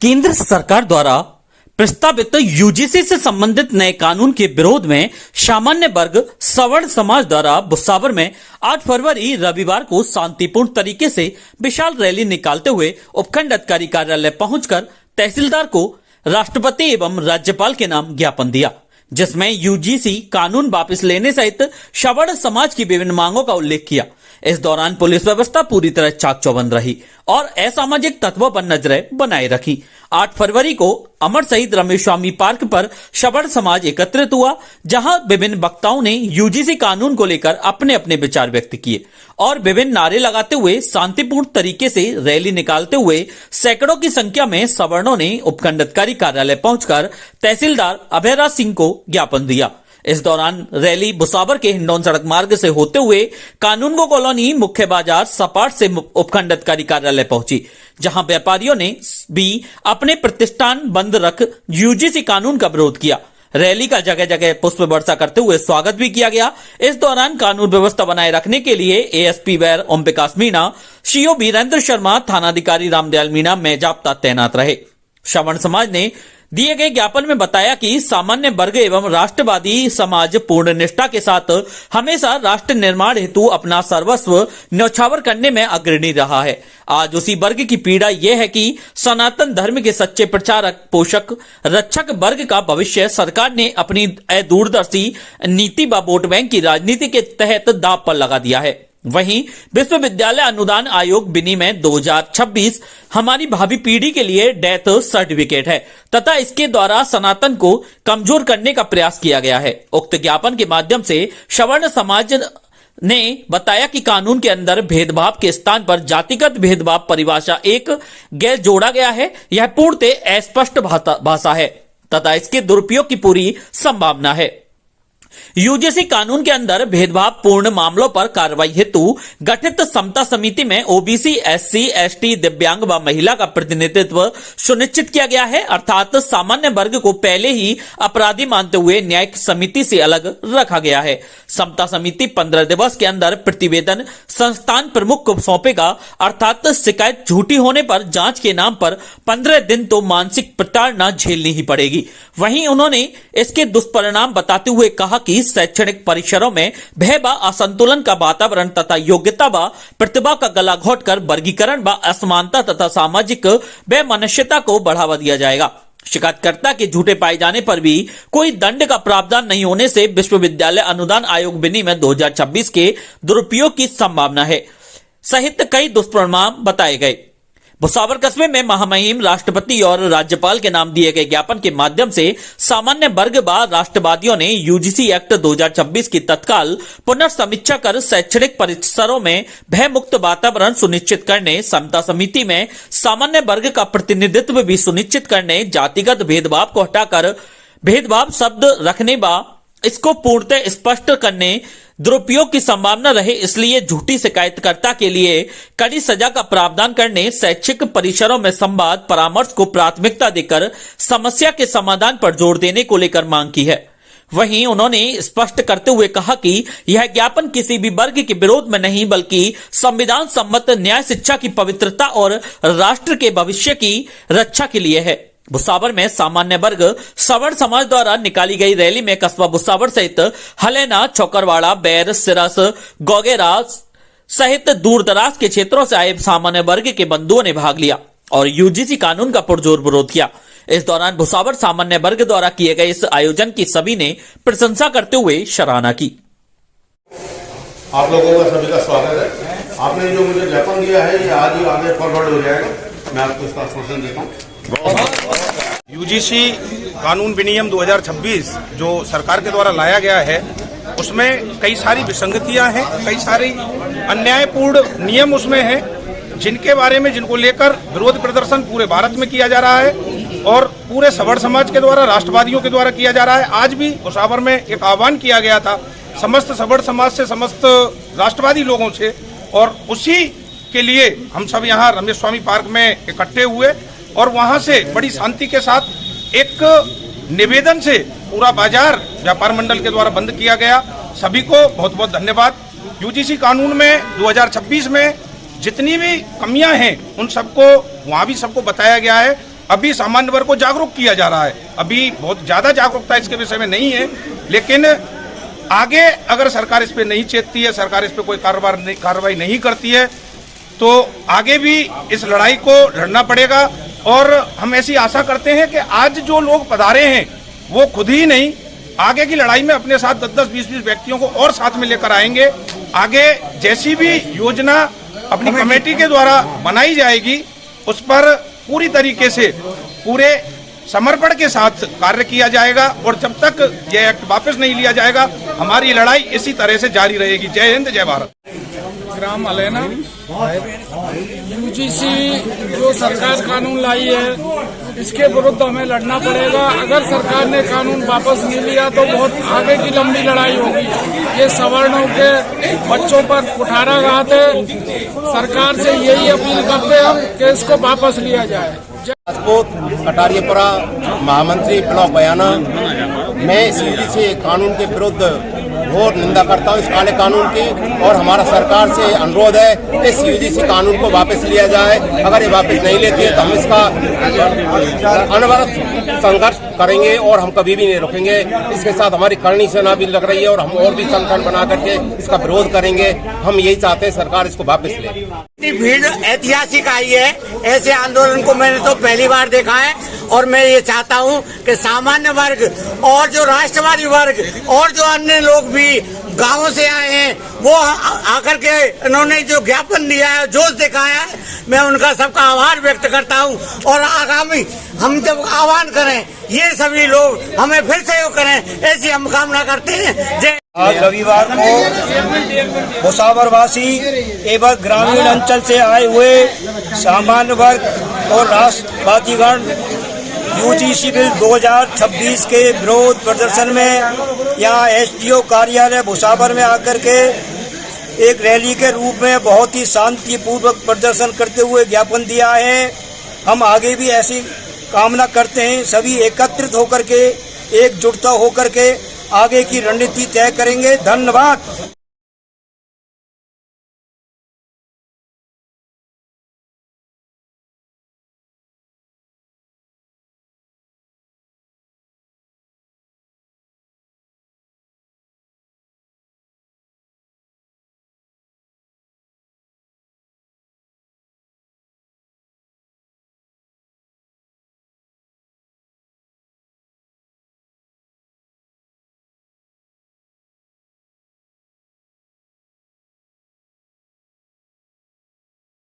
केंद्र सरकार द्वारा प्रस्तावित यूजीसी से संबंधित नए कानून के विरोध में सामान्य वर्ग सवर्ण समाज द्वारा भुसावर में 8 फरवरी रविवार को शांतिपूर्ण तरीके से विशाल रैली निकालते हुए उपखंड अधिकारी कार्यालय पहुंचकर तहसीलदार को राष्ट्रपति एवं राज्यपाल के नाम ज्ञापन दिया, जिसमें यूजीसी कानून वापस लेने सहित सवर्ण समाज की विभिन्न मांगों का उल्लेख किया। इस दौरान पुलिस व्यवस्था पूरी तरह चाक चौबंद रही और असामाजिक तत्वों पर नजरें बनाए रखी। 8 फरवरी को अमर शहीद रमेश स्वामी पार्क पर सवर्ण समाज एकत्रित हुआ, जहां विभिन्न वक्ताओं ने यूजीसी कानून को लेकर अपने अपने विचार व्यक्त किए और विभिन्न नारे लगाते हुए शांतिपूर्ण तरीके से रैली निकालते हुए सैकड़ों की संख्या में सवर्णों ने उपखंड अधिकारी कार्यालय पहुंचकर तहसीलदार अभयराज सिंह को ज्ञापन दिया। इस दौरान रैली भुसावर के हिंडौन सड़क मार्ग से होते हुए कानूनगो कॉलोनी मुख्य बाजार सपाट से उपखंड अधिकारी कार्यालय पहुंची, जहां व्यापारियों ने भी अपने प्रतिष्ठान बंद रख यूजीसी कानून का विरोध किया। रैली का जगह जगह पुष्प वर्षा करते हुए स्वागत भी किया गया। इस दौरान कानून व्यवस्था बनाए रखने के लिए एएसपी वैर ओम प्रकाश मीणा, सीओ वीरेंद्र शर्मा, थानाधिकारी रामदयाल मीणा मेजाब्ता तैनात रहे। सवर्ण समाज ने दिए गए ज्ञापन में बताया कि सामान्य वर्ग एवं राष्ट्रवादी समाज पूर्ण निष्ठा के साथ हमेशा राष्ट्र निर्माण हेतु अपना सर्वस्व न्यौछावर करने में अग्रणी रहा है। आज उसी वर्ग की पीड़ा यह है कि सनातन धर्म के सच्चे प्रचारक, पोषक, रक्षक वर्ग का भविष्य सरकार ने अपनी दूरदर्शी नीति व वोट बैंक की राजनीति के तहत दांव पर लगा दिया है। वहीं विश्वविद्यालय अनुदान आयोग बिनी में 2026 हमारी भावी पीढ़ी के लिए डेथ सर्टिफिकेट है तथा इसके द्वारा सनातन को कमजोर करने का प्रयास किया गया है। उक्त ज्ञापन के माध्यम से सवर्ण समाज ने बताया कि कानून के अंदर भेदभाव के स्थान पर जातिगत भेदभाव परिभाषा एक गैर जोड़ा गया है। यह पूर्णतः अस्पष्ट भाषा है तथा इसके दुरुपयोग की पूरी संभावना है। यूजीसी कानून के अंदर भेदभाव पूर्ण मामलों पर कार्रवाई हेतु गठित समता समिति में ओबीसी, एससी, एसटी, दिव्यांग व महिला का प्रतिनिधित्व सुनिश्चित किया गया है, अर्थात सामान्य वर्ग को पहले ही अपराधी मानते हुए न्यायिक समिति से अलग रखा गया है। समता समिति 15 दिवस के अंदर प्रतिवेदन संस्थान प्रमुख को सौंपेगा, अर्थात शिकायत झूठी होने पर जांच के नाम पर 15 दिन तो मानसिक प्रताड़ना झेलनी ही पड़ेगी। वहीं उन्होंने इसके दुष्परिणाम बताते हुए कहा कि शैक्षणिक परिसरों में भय व असंतुलन का वातावरण तथा योग्यता व प्रतिभा का गला घोटकर वर्गीकरण व असमानता तथा सामाजिक वैमनस्यता को बढ़ावा दिया जाएगा। शिकायतकर्ता के झूठे पाए जाने पर भी कोई दंड का प्रावधान नहीं होने से विश्वविद्यालय अनुदान आयोग बिनी में 2026 के दुरुपयोग की संभावना है सहित कई दुष्परिणाम बताए गए। भुसावर कस्बे में महामहिम राष्ट्रपति और राज्यपाल के नाम दिए गए ज्ञापन के माध्यम से सामान्य वर्ग व राष्ट्रवादियों ने यूजीसी एक्ट 2026 की तत्काल पुनर्समीक्षा कर शैक्षणिक परिसरों में भय मुक्त वातावरण सुनिश्चित करने, समता समिति में सामान्य वर्ग का प्रतिनिधित्व भी सुनिश्चित करने, जातिगत भेदभाव को हटाकर भेदभाव शब्द रखने व इसको पूर्णतः स्पष्ट करने, दुरुपयोग की संभावना रहे इसलिए झूठी शिकायतकर्ता के लिए कड़ी सजा का प्रावधान करने, शैक्षिक परिसरों में संवाद परामर्श को प्राथमिकता देकर समस्या के समाधान पर जोर देने को लेकर मांग की है। वहीं उन्होंने स्पष्ट करते हुए कहा कि यह ज्ञापन किसी भी वर्ग के विरोध में नहीं बल्कि संविधान सम्मत न्याय शिक्षा की पवित्रता और राष्ट्र के भविष्य की रक्षा के लिए है। भुसावर में सामान्य वर्ग सवर्ण समाज द्वारा निकाली गई रैली में कस्बा भुसावर सहित हलेना, चौकरवाड़ा, बैर, सिरस, गोगेरा सहित दूर दराज के क्षेत्रों से आए सामान्य वर्ग के बंधुओं ने भाग लिया और यूजीसी कानून का पुरजोर विरोध किया। इस दौरान भुसावर सामान्य वर्ग द्वारा किए गए इस आयोजन की सभी ने प्रशंसा करते हुए सराहना की। आप लोगों का सभी का स्वागत है। आपने जो मुझे ज्ञापन दिया है ये आज ही आगे फॉरवर्ड हो जाएगा। मैं आपको इसका आश्वासन देता हूँ। यूजीसी कानून विनियम 2026 जो सरकार के द्वारा लाया गया है उसमें कई सारी विसंगतियां हैं, कई सारी अन्यायपूर्ण नियम उसमें हैं जिनको लेकर विरोध प्रदर्शन पूरे भारत में किया जा रहा है और पूरे सवर्ण समाज के द्वारा, राष्ट्रवादियों के द्वारा किया जा रहा है। आज भी भुसावर में एक आह्वान किया गया था समस्त सवर्ण समाज से, समस्त राष्ट्रवादी लोगों से, और उसी के लिए हम सब यहाँ रमेश स्वामी पार्क में इकट्ठे हुए और वहाँ से बड़ी शांति के साथ एक निवेदन से पूरा बाजार व्यापार मंडल के द्वारा बंद किया गया। सभी को बहुत बहुत धन्यवाद। यूजीसी कानून में 2026 में जितनी भी कमियां हैं उन सबको वहाँ भी सबको बताया गया है अभी सामान्य वर्ग को जागरूक किया जा रहा है। अभी बहुत ज्यादा जागरूकता इसके विषय में नहीं है, लेकिन आगे अगर सरकार इस पे नहीं चेतती है, सरकार इस पे कोई कार्रवाई नहीं करती है, तो आगे भी इस लड़ाई को लड़ना पड़ेगा। और हम ऐसी आशा करते हैं कि आज जो लोग पधारे हैं वो खुद ही नहीं, आगे की लड़ाई में अपने साथ 10-10, 20-20 व्यक्तियों को और साथ में लेकर आएंगे। आगे जैसी भी योजना अपनी कमेटी के द्वारा बनाई जाएगी उस पर पूरी तरीके से पूरे समर्पण के साथ कार्य किया जाएगा, और जब तक यह एक्ट वापस नहीं लिया जाएगा हमारी लड़ाई इसी तरह से जारी रहेगी। जय हिंद, जय भारत। ग्राम अलेना, यूजीसी जो सरकार कानून लाई है इसके विरुद्ध हमें लड़ना पड़ेगा। अगर सरकार ने कानून वापस नहीं लिया तो बहुत आगे की लंबी लड़ाई होगी। ये सवर्णों के बच्चों पर कुठाराघात है। सरकार से यही अपील करते हैं हम कि इसको वापस लिया जाए। राजपूत कटारियापुरा महामंत्री ब्लॉक बयाना, मैं इस यूजीसी कानून के विरुद्ध घोर निंदा करता हूँ इस काले कानून की, और हमारा सरकार से अनुरोध है इस यूजीसी कानून को वापस लिया जाए। अगर ये वापस नहीं लेती है तो हम इसका अनवरत संघर्ष करेंगे और हम कभी भी नहीं रुकेंगे। इसके साथ हमारी करनी सेना भी लग रही है और हम और भी संगठन बना करके इसका विरोध करेंगे। हम यही चाहते हैं सरकार इसको वापस ले। भीड़ ऐतिहासिक आई है, ऐसे आंदोलन को मैंने तो पहली बार देखा है, और मैं ये चाहता हूँ कि सामान्य वर्ग और जो राष्ट्रवादी वर्ग और जो अन्य लोग भी गांवों से आए हैं वो आकर के इन्होंने जो ज्ञापन दिया है, जोश दिखाया है, मैं उनका सबका आभार व्यक्त करता हूँ। और आगामी हम जब आह्वान करें ये सभी लोग हमें फिर सहयोग करें, ऐसी हम कामना करते हैं। जय। आज रविवार को भुसावरवासी एवं ग्रामीण अंचल से आए हुए सामान्य वर्ग और राष्ट्रवादीगण यूजीसी बिल 2026 के विरोध प्रदर्शन में यहाँ एसडीओ कार्यालय भुसावर में आकर के एक रैली के रूप में बहुत ही शांतिपूर्वक प्रदर्शन करते हुए ज्ञापन दिया है। हम आगे भी ऐसी कामना करते हैं, सभी एकत्रित होकर के एकजुटता होकर के आगे की रणनीति तय करेंगे। धन्यवाद।